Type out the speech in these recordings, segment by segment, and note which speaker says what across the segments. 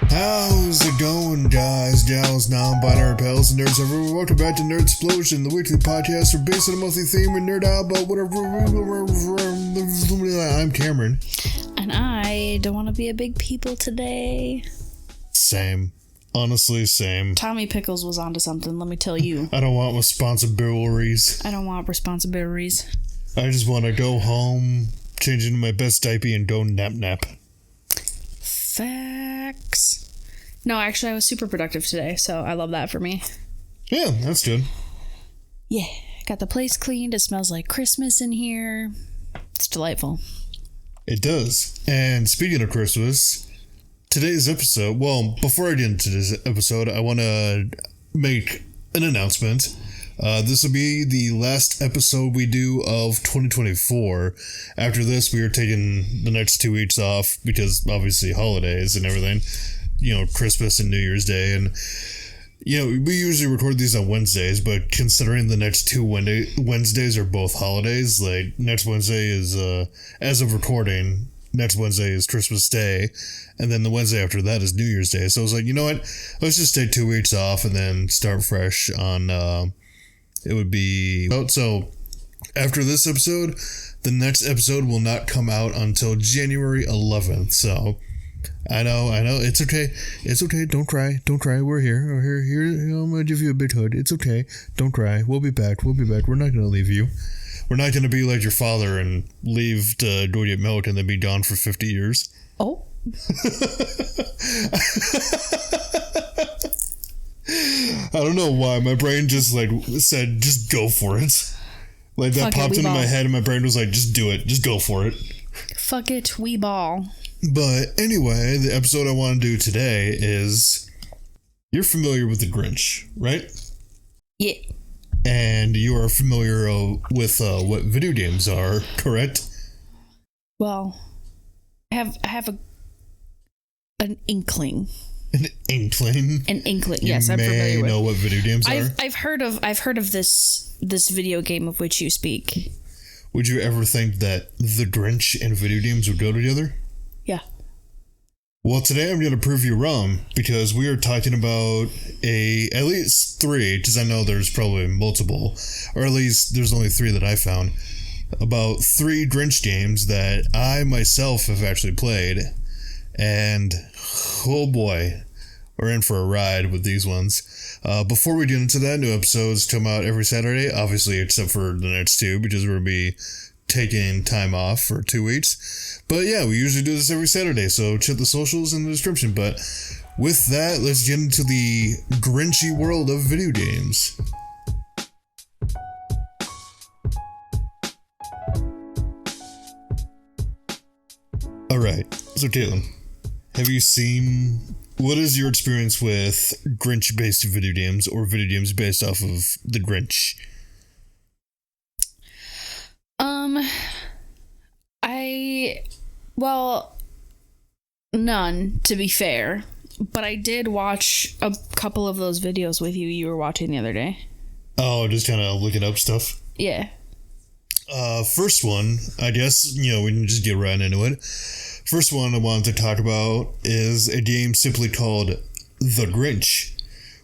Speaker 1: How's it going, guys, gals, non-binary pals, and nerds everywhere? Welcome back to Nerd Explosion, the weekly podcast where based on a monthly theme we nerd out about whatever. I'm Cameron.
Speaker 2: And I don't want to be a big people today.
Speaker 1: Same. Honestly, same.
Speaker 2: Tommy Pickles was onto something, let me tell you.
Speaker 1: I don't want responsibilities.
Speaker 2: I don't want responsibilities.
Speaker 1: I just want to go home, change into my best diaper, and go nap.
Speaker 2: Facts. No, actually, I was super productive today, so I love that for me.
Speaker 1: Yeah, that's good.
Speaker 2: Yeah, got the place cleaned. It smells like Christmas in here. It's delightful.
Speaker 1: It does. And speaking of Christmas, today's episode, well, before I get into this episode, I want to make an announcement. This will be the last episode we do of 2024. After this, we are taking the next 2 weeks off because obviously holidays and everything, Christmas and New Year's Day. And, we usually record these on Wednesdays, but considering the next two Wednesdays are both holidays, like next Wednesday is, as of recording, next Wednesday is Christmas Day, and then the Wednesday after that is New Year's Day. So I was like, you know what? Let's just take 2 weeks off and then start fresh on, it would be... So, after this episode, the next episode will not come out until January 11th. So, I know, it's okay. It's okay, don't cry. We're here. We're here. I'm gonna give you a big hug. It's okay. Don't cry. We'll be back. We're not gonna leave you. We're not gonna be like your father and leave to go get milk and then be gone for 50 years.
Speaker 2: Oh.
Speaker 1: I don't know why. My brain just said, just go for it. Like that popped into my head and my brain was like, just do it. Just go for it.
Speaker 2: Fuck it, we ball.
Speaker 1: But anyway, the episode I want to do today is, you're familiar with the Grinch, right?
Speaker 2: Yeah.
Speaker 1: And you are familiar with what video games are, correct?
Speaker 2: Well, I have an inkling.
Speaker 1: An inkling.
Speaker 2: Yes, I'm familiar with.
Speaker 1: You know what video games are?
Speaker 2: I've heard of this video game of which you speak.
Speaker 1: Would you ever think that the Grinch and video games would go together?
Speaker 2: Yeah.
Speaker 1: Well, today I'm going to prove you wrong, because we are talking about at least three, because I know there's probably multiple, or at least there's only three that I found, about three Grinch games that I myself have actually played, and oh boy, we're in for a ride with these ones. Before we get into that, new episodes come out every Saturday, obviously except for the next two, because we're going to be taking time off for 2 weeks. But yeah, we usually do this every Saturday, so check the socials in the description. But with that, let's get into the Grinchy world of video games. Alright, so Caitlin, what is your experience with Grinch-based video games, or video games based off of the Grinch?
Speaker 2: None, to be fair. But I did watch a couple of those videos with you. You were watching the other day.
Speaker 1: Oh, just kind of looking up stuff?
Speaker 2: Yeah.
Speaker 1: First one, I guess, we can just get right into it. First one I wanted to talk about is a game simply called The Grinch,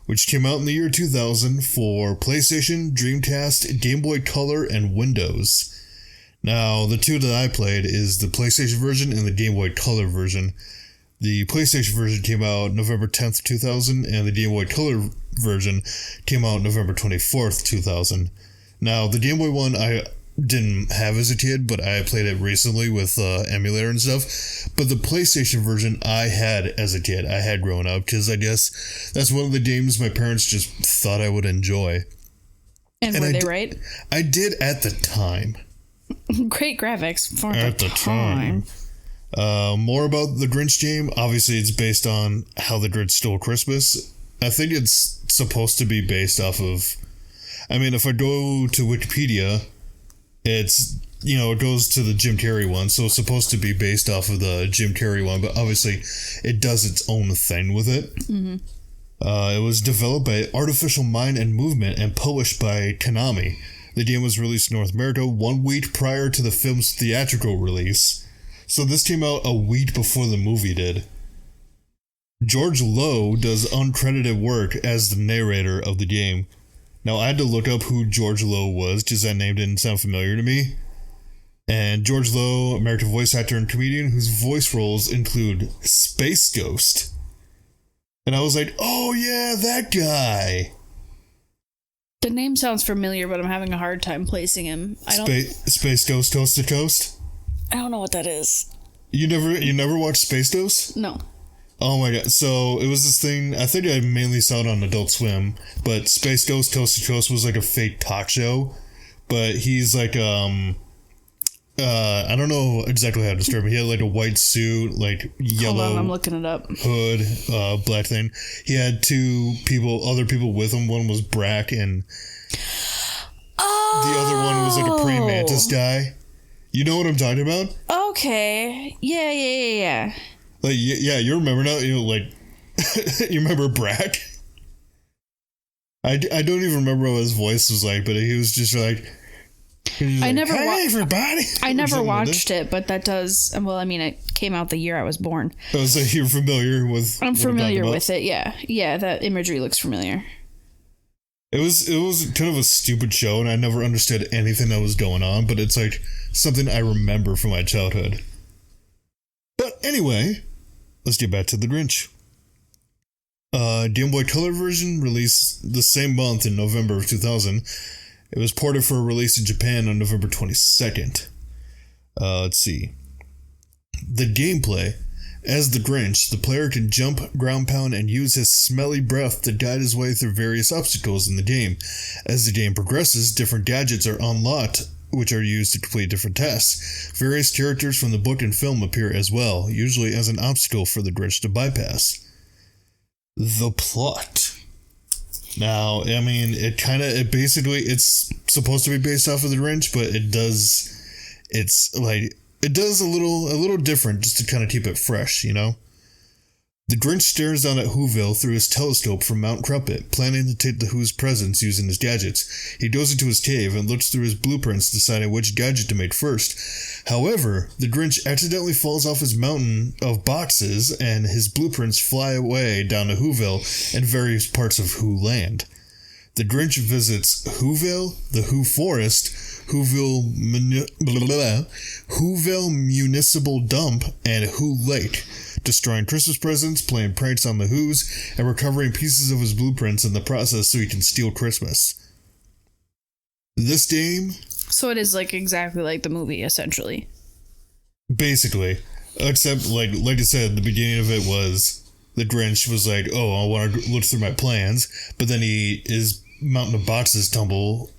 Speaker 1: which came out in the year 2000 for PlayStation, Dreamcast, Game Boy Color, and Windows. Now, the two that I played is the PlayStation version and the Game Boy Color version. The PlayStation version came out November 10th, 2000, and the Game Boy Color version came out November 24th, 2000. Now, the Game Boy one I didn't have as a kid, but I played it recently with emulator and stuff. But the PlayStation version I had as a kid, I had growing up, because I guess that's one of the games my parents just thought I would enjoy.
Speaker 2: And were they right?
Speaker 1: I did at the time.
Speaker 2: Great graphics for
Speaker 1: at the time. More about the Grinch game. Obviously, it's based on How the Grinch Stole Christmas. I think it's supposed to be based off of... if I go to Wikipedia, it's, it goes to the Jim Carrey one, so it's supposed to be based off of the Jim Carrey one, but obviously it does its own thing with it. Mm-hmm. It was developed by Artificial Mind and Movement and published by Konami. The game was released in North America 1 week prior to the film's theatrical release. So this came out a week before the movie did. George Lowe does uncredited work as the narrator of the game. Now, I had to look up who George Lowe was, because that name didn't sound familiar to me. And George Lowe, American voice actor and comedian, whose voice roles include Space Ghost. And I was like, oh yeah, that guy.
Speaker 2: The name sounds familiar, but I'm having a hard time placing him.
Speaker 1: Space Ghost Coast to Coast?
Speaker 2: I don't know what that is.
Speaker 1: You never watched Space Ghost?
Speaker 2: No.
Speaker 1: Oh my god. So it was this thing, I think I mainly saw it on Adult Swim, but Space Ghost Coast to Coast was like a fake talk show. But he's like, I don't know exactly how to describe it. He had like a white suit, like yellow.
Speaker 2: Hold on, I'm looking it up.
Speaker 1: Hood, black thing. He had other people with him. One was Brack, and the other one was like a praying mantis guy. You know what I'm talking about?
Speaker 2: Okay. Yeah.
Speaker 1: Like, yeah, you remember now? You know, like, you remember Brack? I don't even remember what his voice was like, but he was just like, hey, everybody.
Speaker 2: I never watched it, but that does. Well, I mean, it came out the year I was born.
Speaker 1: I was like, you're familiar with.
Speaker 2: I'm familiar with it. Yeah. That imagery looks familiar.
Speaker 1: It was kind of a stupid show, and I never understood anything that was going on. But it's like something I remember from my childhood. But anyway, let's get back to the Grinch. Game Boy Color version released the same month in November of 2000. It was ported for release in Japan on November 22nd. Let's see. The gameplay. As the Grinch, the player can jump, ground pound, and use his smelly breath to guide his way through various obstacles in the game. As the game progresses, different gadgets are unlocked, which are used to complete different tasks. Various characters from the book and film appear as well, usually as an obstacle for the Grinch to bypass. The plot. Now, I mean, it's supposed to be based off of the Grinch, but it does a little different just to kind of keep it fresh, you know? The Grinch stares down at Whoville through his telescope from Mount Crumpet, planning to take the Who's presents using his gadgets. He goes into his cave and looks through his blueprints, deciding which gadget to make first. However, the Grinch accidentally falls off his mountain of boxes, and his blueprints fly away down to Whoville and various parts of Who Land. The Grinch visits Whoville, the Who Forest, Whoville Municipal Dump, and Who Lake, destroying Christmas presents, playing pranks on the Who's, and recovering pieces of his blueprints in the process so he can steal Christmas. This game...
Speaker 2: So it is like exactly like the movie, essentially.
Speaker 1: Basically. Except, like I said, the beginning of it was... The Grinch was like, oh, I want to look through my plans, but then his mountain of boxes tumbles,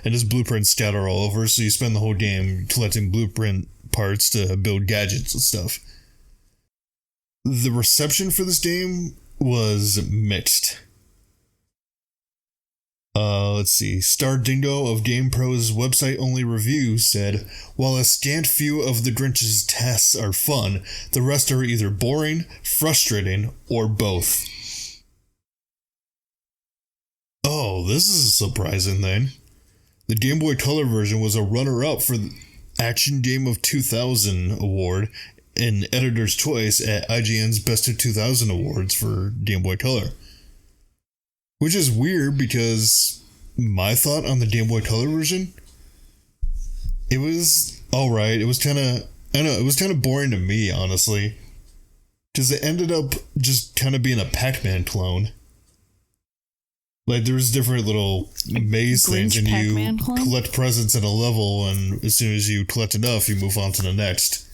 Speaker 1: and his blueprints scatter all over, so you spend the whole game collecting blueprint parts to build gadgets and stuff. The reception for this game was mixed. Let's see. Star Dingo of GamePro's website-only review said, while a scant few of the Grinch's tasks are fun, the rest are either boring, frustrating, or both. Oh, this is a surprising thing. The Game Boy Color version was a runner-up for the Action Game of 2000 award and Editor's Choice at IGN's Best of 2000 awards for Game Boy Color. Which is weird because my thought on the Game Boy Color version, it was alright. It was kind of boring to me, honestly. Because it ended up just kind of being a Pac-Man clone. Like, there was different little maze things, and you collect presents in a level, and as soon as you collect enough, you move on to the next.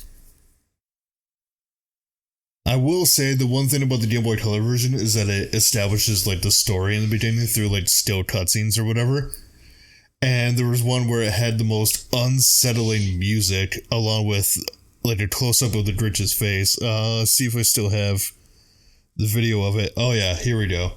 Speaker 1: I will say the one thing about the Game Boy Color version is that it establishes, like, the story in the beginning through, like, still cutscenes or whatever. And there was one where it had the most unsettling music, along with, like, a close-up of the Grinch's face. Let's see if I still have the video of it. Oh, yeah, here we go.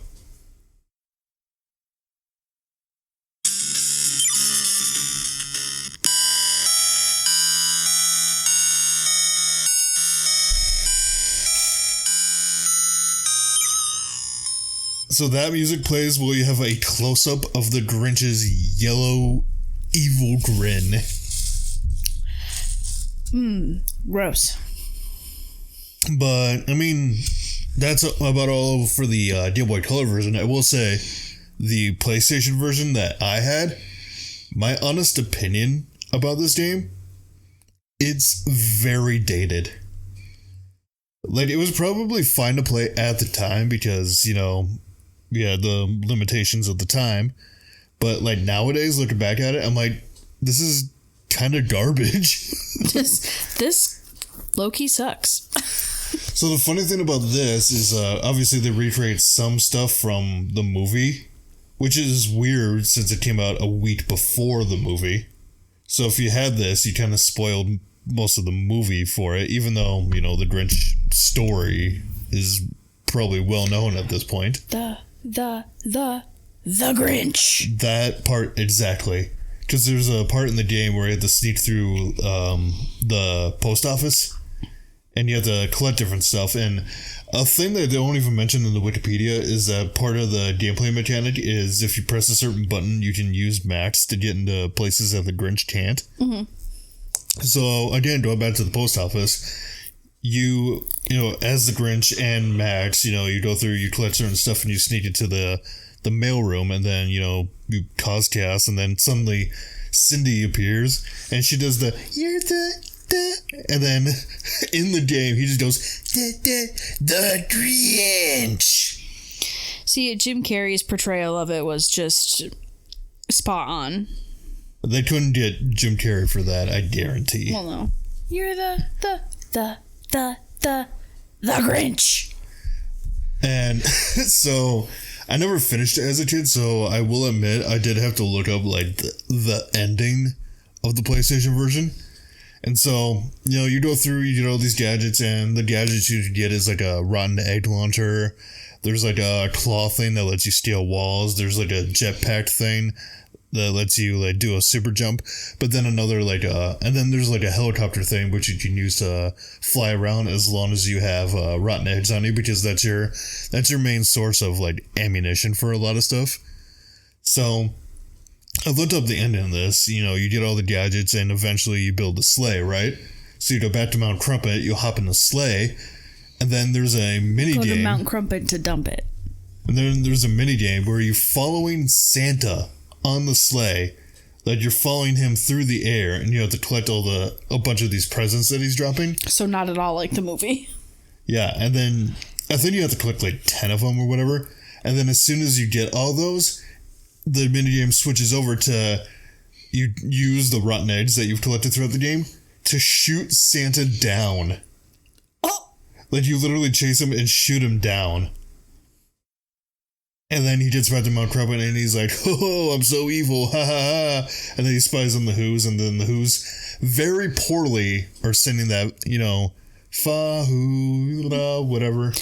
Speaker 1: So that music plays while you have a close-up of the Grinch's yellow, evil grin.
Speaker 2: Gross.
Speaker 1: But, I mean, that's about all for the Game Boy Color version. I will say, the PlayStation version that I had, my honest opinion about this game, it's very dated. Like, it was probably fine to play at the time because, you know, yeah, the limitations of the time. But, like, nowadays, looking back at it, I'm like, this is kind of garbage.
Speaker 2: This low-key sucks.
Speaker 1: So the funny thing about this is, obviously they recreate some stuff from the movie, which is weird since it came out a week before the movie. So if you had this, you kind of spoiled most of the movie for it, even though, you know, the Grinch story is probably well known at this point.
Speaker 2: The Grinch.
Speaker 1: That part, exactly. Because there's a part in the game where you have to sneak through the post office, and you have to collect different stuff. And a thing that they don't even mention in the Wikipedia is that part of the gameplay mechanic is if you press a certain button, you can use Max to get into places that the Grinch can't. Mm-hmm. So, again, going back to the post office, you know, as the Grinch and Max, you know, you go through, you collect certain stuff, and you sneak into the mail room, and then, you know, you cause chaos, and then suddenly Cindy appears, and she does you're and then in the game, he just goes, the Grinch.
Speaker 2: See, Jim Carrey's portrayal of it was just spot on.
Speaker 1: They couldn't get Jim Carrey for that, I guarantee.
Speaker 2: Well, no. You're the Grinch.
Speaker 1: And so I never finished it as a kid, so I will admit I did have to look up like the ending of the PlayStation version. And so, you know, you go through, you get all these gadgets, and the gadgets you get is like a rotten egg launcher. There's like a claw thing that lets you scale walls. There's like a jetpack thing that lets you like do a super jump. But then another like and then there's like a helicopter thing which you can use to fly around as long as you have rotten eggs on you, because that's your main source of like ammunition for a lot of stuff. So I looked up the ending of this. You know, you get all the gadgets, and eventually you build a sleigh, right? So you go back to Mount Crumpet, you hop in the sleigh, and then there's a mini game.
Speaker 2: Go to Mount Crumpet to dump it.
Speaker 1: And then there's a mini game where you're following Santa on the sleigh, that you're following him through the air, and you have to collect a bunch of these presents that he's dropping.
Speaker 2: So not at all like the movie.
Speaker 1: Yeah, and then I think you have to collect like 10 of them or whatever. And then as soon as you get all those, the minigame switches over to you use the rotten eggs that you've collected throughout the game to shoot Santa down. Oh! Like you literally chase him and shoot him down. And then he gets back to Mount Crumpet and he's like, oh, I'm so evil, ha ha ha. And then he spies on the Who's, and then the Who's very poorly are singing that, you know, fa hoo da whatever.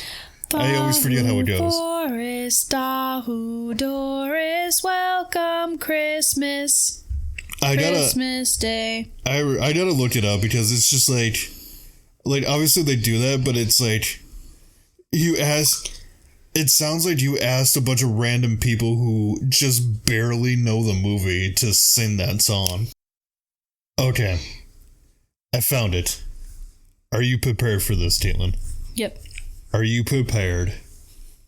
Speaker 1: I always forget how it goes.
Speaker 2: Doris, Dahu, Doris, welcome Christmas. Christmas Day.
Speaker 1: I gotta look it up, because it's just like obviously they do that, but it's like it sounds like you asked a bunch of random people who just barely know the movie to sing that song. Okay. I found it. Are you prepared for this, Caitlin?
Speaker 2: Yep.
Speaker 1: Are you prepared?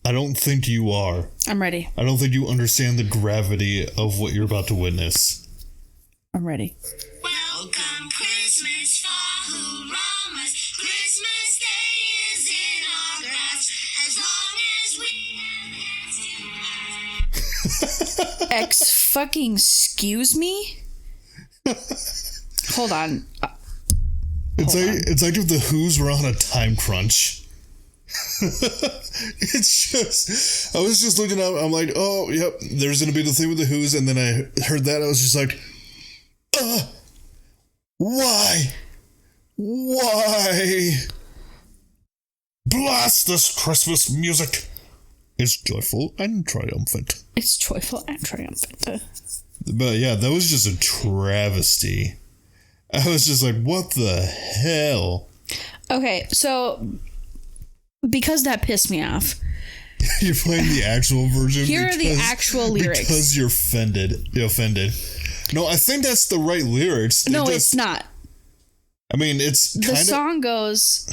Speaker 1: I don't think you are.
Speaker 2: I'm ready.
Speaker 1: I don't think you understand the gravity of what you're about to witness.
Speaker 2: I'm ready.
Speaker 3: Welcome Christmas, Fahu-Ramas. Christmas Day is in our grasp. As long as we have
Speaker 2: Fucking excuse me? Hold on.
Speaker 1: It's like if the Who's were on a time crunch. It's just, I was just looking up, I'm like, oh, yep, there's gonna be the thing with the Who's, and then I heard that, I was just like, why? Blast this Christmas music. It's joyful and triumphant.
Speaker 2: It's joyful and triumphant.
Speaker 1: But yeah, that was just a travesty. I was just like, what the hell? Okay,
Speaker 2: so because that pissed me off.
Speaker 1: You're playing the actual version?
Speaker 2: Here are the actual lyrics.
Speaker 1: Because you're offended. No, I think that's the right lyrics.
Speaker 2: No, it's not.
Speaker 1: I mean, it's kind
Speaker 2: The
Speaker 1: of...
Speaker 2: song goes,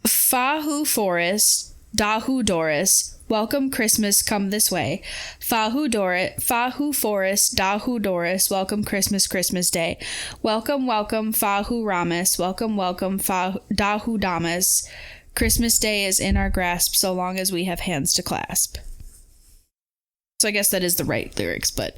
Speaker 2: Fahu Forest, Dahu Doris, welcome Christmas, come this way. Fahu Forest, Dahu Doris, welcome Christmas, Christmas Day. Welcome, welcome, Fahu Ramas, welcome, welcome, Dahu Damas. Christmas Day is in our grasp so long as we have hands to clasp. So I guess that is the right lyrics, but...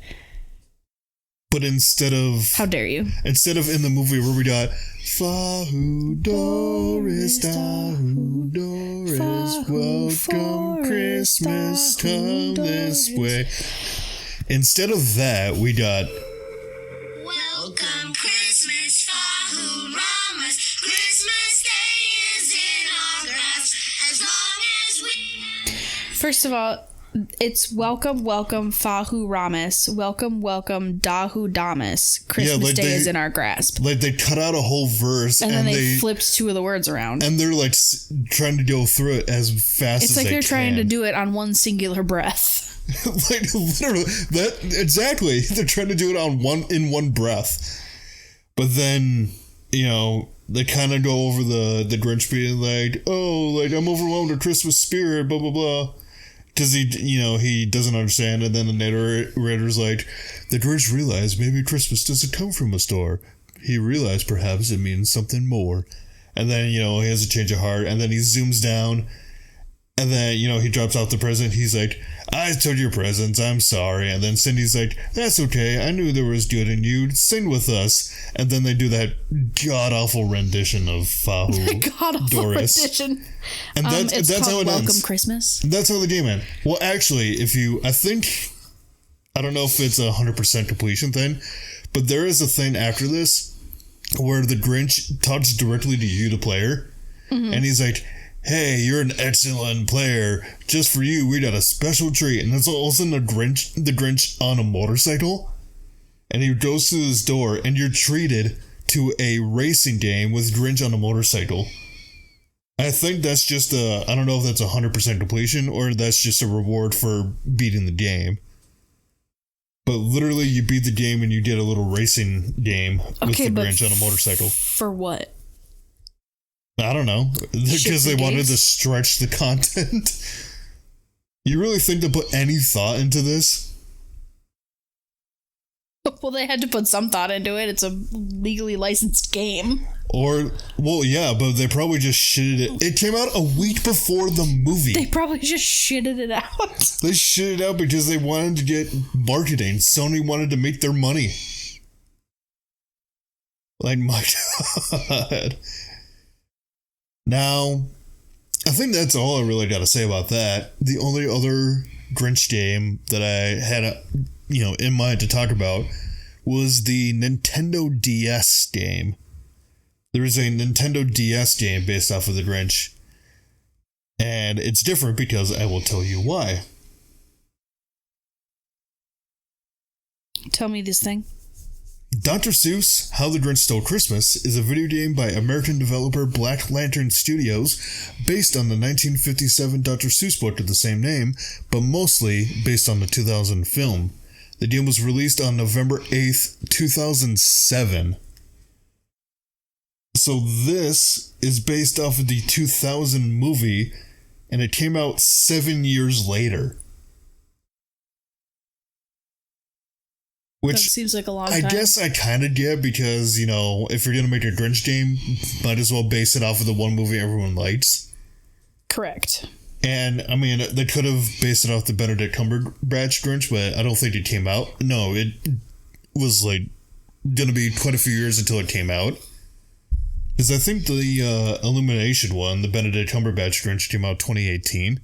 Speaker 1: But instead of...
Speaker 2: How dare you?
Speaker 1: Instead of in the movie where we got Fahu Doris, Dahu Doris, welcome Christmas, come this way. Instead of that, we got
Speaker 3: Welcome Christmas, Fahu Ramas. Christmas Day is in our grasp as long as we...
Speaker 2: First of all, it's welcome, welcome, Fahu Ramas. Welcome, welcome, Dahu Damas. Christmas Day is in our grasp.
Speaker 1: Like, they cut out a whole verse
Speaker 2: and then they flipped two of the words around.
Speaker 1: And they're like trying to go through it as fast as they can.
Speaker 2: It's like they're trying to do it on one singular breath.
Speaker 1: Like, literally, exactly. They're trying to do it in one breath. But then, you know, they kind of go over the Grinch being like, oh, like, I'm overwhelmed with Christmas spirit, blah, blah, blah. Because he doesn't understand, and then the narrator's like, the Grinch realized maybe Christmas doesn't come from a store. He realized perhaps it means something more. And then, he has a change of heart, and then he zooms down, and then, he drops off the present. He's like, I took your presents, I'm sorry. And then Cindy's like, that's okay, I knew there was good in you, sing with us. And then they do that god-awful rendition of Fahu
Speaker 2: God-awful
Speaker 1: Doris.
Speaker 2: rendition.
Speaker 1: And that's how it
Speaker 2: Welcome
Speaker 1: ends.
Speaker 2: Christmas.
Speaker 1: That's how the game ends. Well, actually, I don't know if it's a 100% completion thing, but there is a thing after this where the Grinch talks directly to you, the player, and he's like, hey, you're an excellent player. Just for you, we got a special treat. And it's all of a sudden the Grinch on a motorcycle, and he goes through this door, and you're treated to a racing game with Grinch on a motorcycle. I think that's just I don't know if that's 100% completion or that's just a reward for beating the game. But literally, you beat the game and you get a little racing game with the Grinch on a motorcycle.
Speaker 2: For what?
Speaker 1: I don't know. Because they wanted to stretch the content. You really think to put any thought into this?
Speaker 2: Well, they had to put some thought into it. It's a legally licensed game.
Speaker 1: Well, yeah, but they probably just shitted it. It came out a week before the movie.
Speaker 2: They probably just shitted it out.
Speaker 1: They shitted it out because they wanted to get marketing. Sony wanted to make their money. Like, my God. Now, I think that's all I really got to say about that. The only other Grinch game that I had, in mind to talk about was the Nintendo DS game. There is a Nintendo DS game based off of the Grinch, and it's different because I will tell you why.
Speaker 2: Tell me this thing.
Speaker 1: Dr. Seuss, How the Grinch Stole Christmas is a video game by American developer Black Lantern Studios based on the 1957 Dr. Seuss book of the same name, but mostly based on the 2000 film. The game was released on November 8th, 2007. So this is based off of the 2000 movie, and it came out 7 years later. Which
Speaker 2: that seems like a long time.
Speaker 1: I guess I kind of get because, if you're going to make a Grinch game, might as well base it off of the one movie everyone likes.
Speaker 2: Correct.
Speaker 1: And, I mean, they could have based it off the Benedict Cumberbatch Grinch, but I don't think it came out. No, it was, going to be quite a few years until it came out. Because I think the Illumination one, the Benedict Cumberbatch Grinch, came out 2018.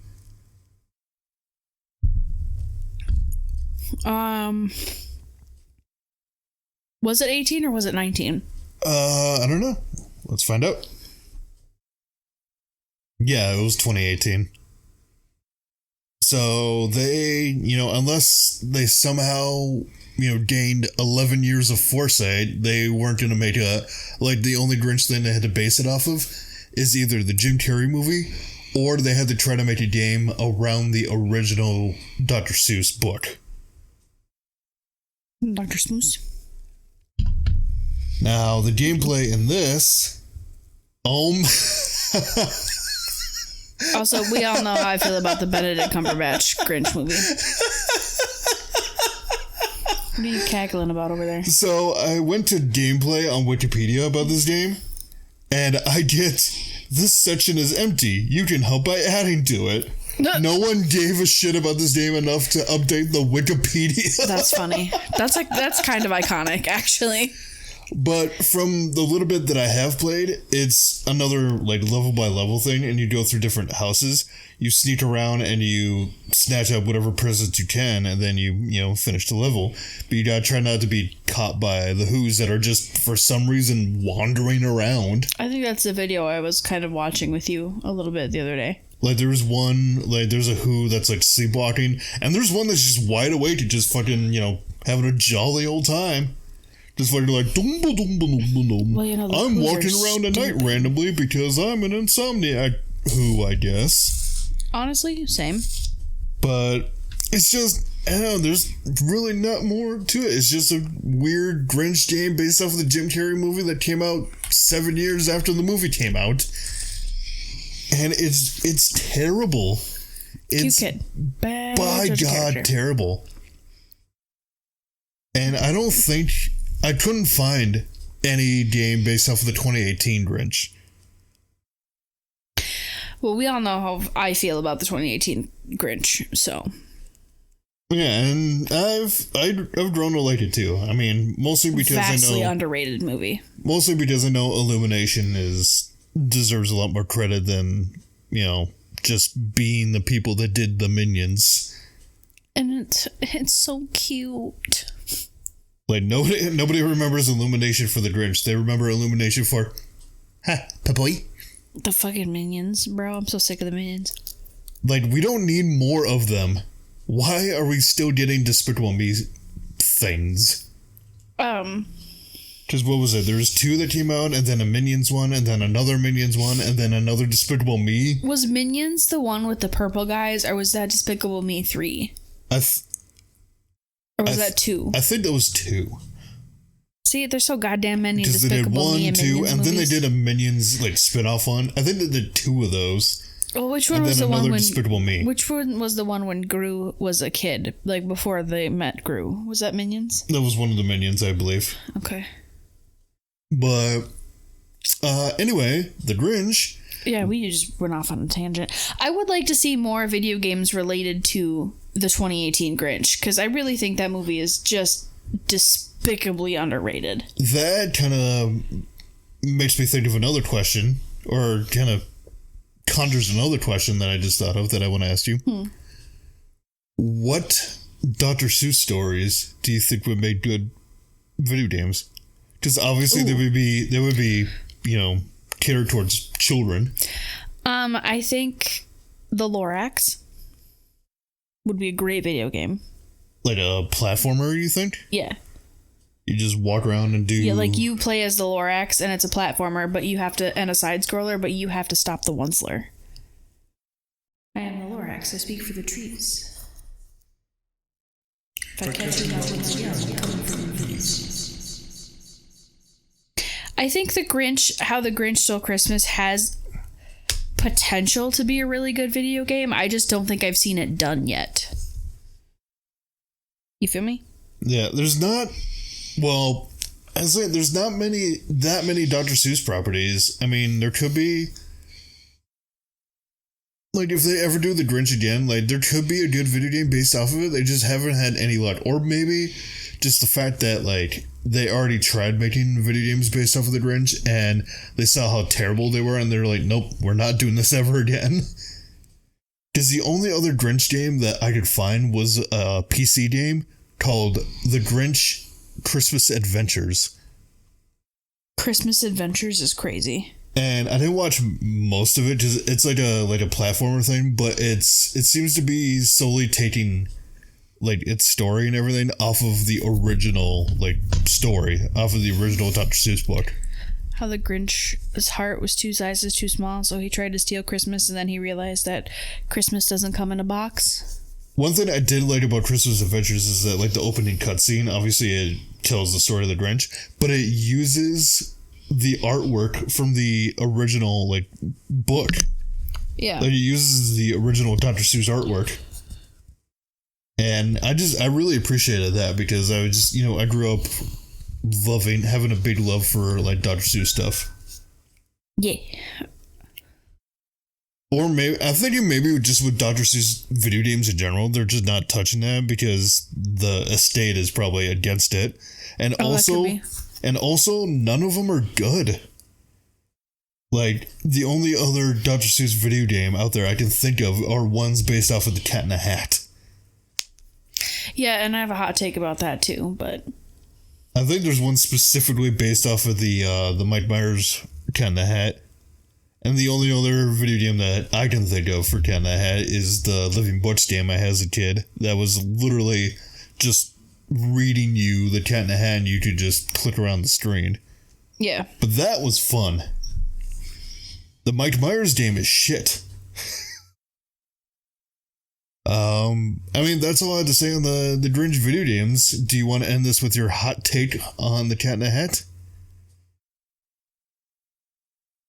Speaker 2: Was it 18 or was it 19?
Speaker 1: I don't know. Let's find out. Yeah, it was 2018. So they, unless they somehow, gained 11 years of foresight, they weren't going to make the only Grinch thing they had to base it off of is either the Jim Carrey movie or they had to try to make a game around the original Dr. Seuss book.
Speaker 2: Dr. Seuss.
Speaker 1: Now, the gameplay in this,
Speaker 2: Also, we all know how I feel about the Benedict Cumberbatch Grinch movie. What are you cackling about over there?
Speaker 1: So, I went to gameplay on Wikipedia about this game, and I get, this section is empty. You can help by adding to it. No one gave a shit about this game enough to update the Wikipedia.
Speaker 2: That's funny. That's kind of iconic, actually.
Speaker 1: But from the little bit that I have played, it's another like level by level thing, and you go through different houses. You sneak around and you snatch up whatever presents you can, and then you finish the level. But you gotta try not to be caught by the Who's that are just for some reason wandering around.
Speaker 2: I think that's the video I was kind of watching with you a little bit the other day.
Speaker 1: Like there's a Who that's like sleepwalking, and there's one that's just wide awake and just fucking having a jolly old time. Just fucking like, dumba, dumba, dumba, dumba.
Speaker 2: Well,
Speaker 1: I'm walking around at night randomly because I'm an insomniac Who, I guess.
Speaker 2: Honestly, same.
Speaker 1: But it's just, I don't know, there's really not more to it. It's just a weird Grinch game based off of the Jim Carrey movie that came out 7 years after the movie came out. And it's terrible. It's,
Speaker 2: Cute kid. Bad
Speaker 1: by God,
Speaker 2: character.
Speaker 1: terrible. And I couldn't find any game based off of the 2018 Grinch.
Speaker 2: Well, we all know how I feel about the 2018 Grinch, so.
Speaker 1: Yeah, and I've grown to like it too. I mean, mostly because
Speaker 2: Vastly underrated movie.
Speaker 1: Mostly because I know Illumination deserves a lot more credit than, just being the people that did the Minions.
Speaker 2: And it's so cute.
Speaker 1: Like, nobody remembers Illumination for the Grinch. They remember Illumination for, Papoy.
Speaker 2: The fucking Minions, bro. I'm so sick of the Minions.
Speaker 1: Like, we don't need more of them. Why are we still getting Despicable Me things? Because what was it? There was 2 that came out, and then a Minions one, and then another Minions one, and then another Despicable Me.
Speaker 2: Was Minions the one with the purple guys, or was that Despicable Me 3? Or was that 2?
Speaker 1: I think that was 2.
Speaker 2: See, there's so goddamn many
Speaker 1: Because they did
Speaker 2: Despicable
Speaker 1: 1,
Speaker 2: Me and
Speaker 1: 2,
Speaker 2: Minions
Speaker 1: and
Speaker 2: movies.
Speaker 1: then they did a Minions spin-off one. I think they did 2 of those.
Speaker 2: Well, which one
Speaker 1: and
Speaker 2: was
Speaker 1: then
Speaker 2: the
Speaker 1: another
Speaker 2: one when
Speaker 1: Despicable Me.
Speaker 2: Which one was the one when Gru was a kid, like before they met Gru? Was that Minions?
Speaker 1: That was one of the Minions, I believe.
Speaker 2: Okay.
Speaker 1: But anyway, the Grinch.
Speaker 2: Yeah, we just went off on a tangent. I would like to see more video games related to the 2018 Grinch, because I really think that movie is just despicably underrated.
Speaker 1: That kind of makes me think of another question, or kind of conjures another question that I just thought of that I want to ask you. What Dr. Seuss stories do you think would make good video games? Because obviously they would be catered towards children.
Speaker 2: I think the Lorax would be a great video game.
Speaker 1: Like a platformer, you think?
Speaker 2: Yeah.
Speaker 1: You just walk around and do...
Speaker 2: Yeah, like you play as the Lorax and it's a platformer, but you have to... And a side-scroller, but you have to stop the Onceler. I am the Lorax. I speak for the trees. If I catch you, I'm coming from the trees. I think How the Grinch Stole Christmas has potential to be a really good video game. I just don't think I've seen it done yet. You feel me?
Speaker 1: Yeah, there's not... Well, I say there's not that many Dr. Seuss properties. I mean, there could be... Like, if they ever do the Grinch again, like, there could be a good video game based off of it. They just haven't had any luck. Or maybe just the fact that, like, they already tried making video games based off of the Grinch, and they saw how terrible they were, and they're like, nope, we're not doing this ever again. Because the only other Grinch game that I could find was a PC game called The Grinch Christmas Adventures.
Speaker 2: Christmas Adventures is crazy.
Speaker 1: And I didn't watch most of it, because it's like a platformer thing, but it seems to be solely taking like its story and everything off of the original story, off of the original Dr. Seuss book.
Speaker 2: How the Grinch's heart was 2 sizes too small, so he tried to steal Christmas, and then he realized that Christmas doesn't come in a box.
Speaker 1: One thing I did like about Christmas Adventures is that, like, the opening cutscene, obviously it tells the story of the Grinch, but it uses the artwork from the original, like, book.
Speaker 2: Yeah.
Speaker 1: Like, it uses the original Dr. Seuss artwork. And I really appreciated that because I was just, I grew up having a big love for, like, Dr. Seuss stuff.
Speaker 2: Yeah.
Speaker 1: Or maybe, I think maybe just with Dr. Seuss video games in general, they're just not touching that because the estate is probably against it. And also none of them are good. Like, the only other Dr. Seuss video game out there I can think of are ones based off of the Cat in the Hat.
Speaker 2: Yeah, and I have a hot take about that too, but
Speaker 1: I think there's one specifically based off of the Mike Myers Cat in the Hat. And the only other video game that I can think of for Cat in the Hat is the Living Butch game I had as a kid. That was literally just reading you the Cat in the Hat and you could just click around the screen.
Speaker 2: Yeah.
Speaker 1: But that was fun. The Mike Myers game is shit. I mean, that's all I had to say on the Grinch video games. Do you want to end this with your hot take on the Cat in the Hat?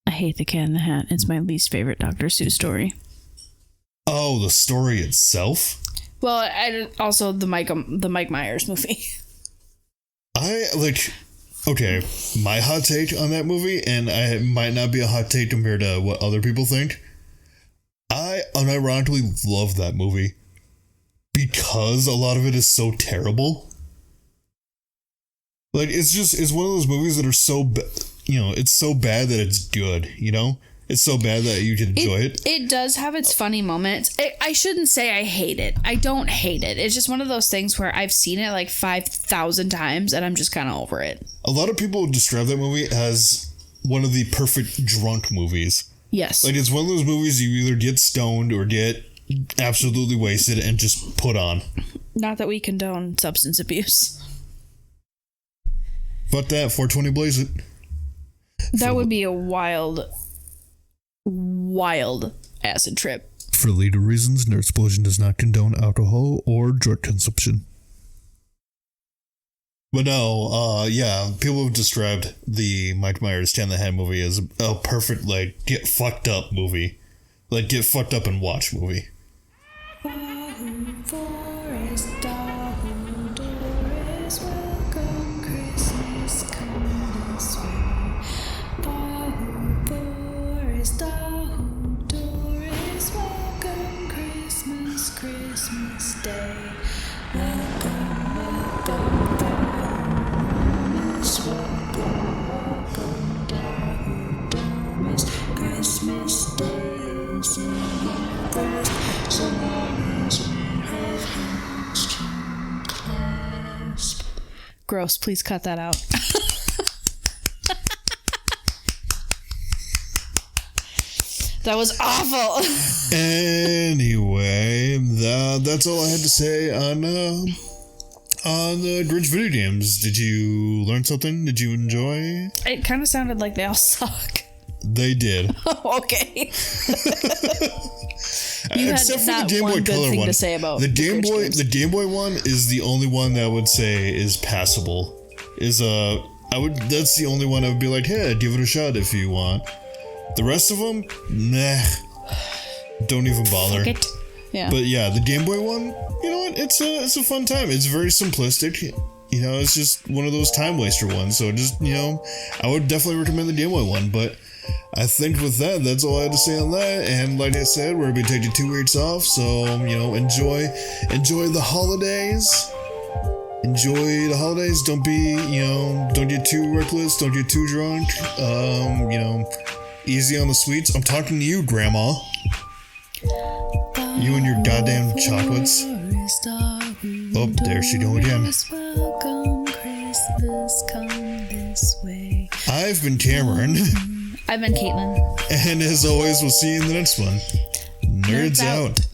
Speaker 2: I hate the Cat in the Hat. It's my least favorite Dr. Seuss story.
Speaker 1: Oh, the story itself?
Speaker 2: Well, also the Mike Myers movie.
Speaker 1: Okay, my hot take on that movie, and it might not be a hot take compared to what other people think. I unironically love that movie because a lot of it is so terrible. Like, it's one of those movies that are so it's so bad that it's good, It's so bad that you can enjoy it.
Speaker 2: It does have its funny moments. I shouldn't say I hate it. I don't hate it. It's just one of those things where I've seen it like 5,000 times and I'm just kind of over it.
Speaker 1: A lot of people describe that movie as one of the perfect drunk movies.
Speaker 2: Yes.
Speaker 1: Like, it's one of those movies you either get stoned or get absolutely wasted and just put on.
Speaker 2: Not that we condone substance abuse.
Speaker 1: Fuck that, 420 blaze it.
Speaker 2: That would be a wild acid trip.
Speaker 1: For legal reasons, Nerd Explosion does not condone alcohol or drug consumption. But no, people have described the Mike Myers Cat in the Hat movie as a perfect, like, get fucked up movie. Like, get fucked up and watch movie.
Speaker 2: Christmas Day. Christmas Day is in our breast, so long as we have hands to clasp. Gross, please cut that out. That was awful.
Speaker 1: Anyway, that's all I had to say on the Grinch video games. Did you learn something? Did you enjoy?
Speaker 2: It kind of sounded like they all suck.
Speaker 1: They did.
Speaker 2: Okay.
Speaker 1: Except for the Game Boy Color one.
Speaker 2: To say about
Speaker 1: the Game Boy one is the only one that I would say is passable. That's the only one I would be like, hey, give it a shot if you want. The rest of them, nah. Don't even bother.
Speaker 2: Fuck it. Yeah.
Speaker 1: But yeah, the Game Boy one, you know what? It's a fun time. It's very simplistic. It's just one of those time waster ones. So just, I would definitely recommend the Game Boy one. But I think with that, that's all I had to say on that. And like I said, we're gonna be taking 2 weeks off. So enjoy the holidays. Enjoy the holidays. Don't be, don't get too reckless. Don't get too drunk. Easy on the sweets. I'm talking to you, Grandma. You and your goddamn chocolates. Oh, there she go again. I've been Cameron.
Speaker 2: I've been Caitlin.
Speaker 1: And as always, we'll see you in the next one. Nerds out.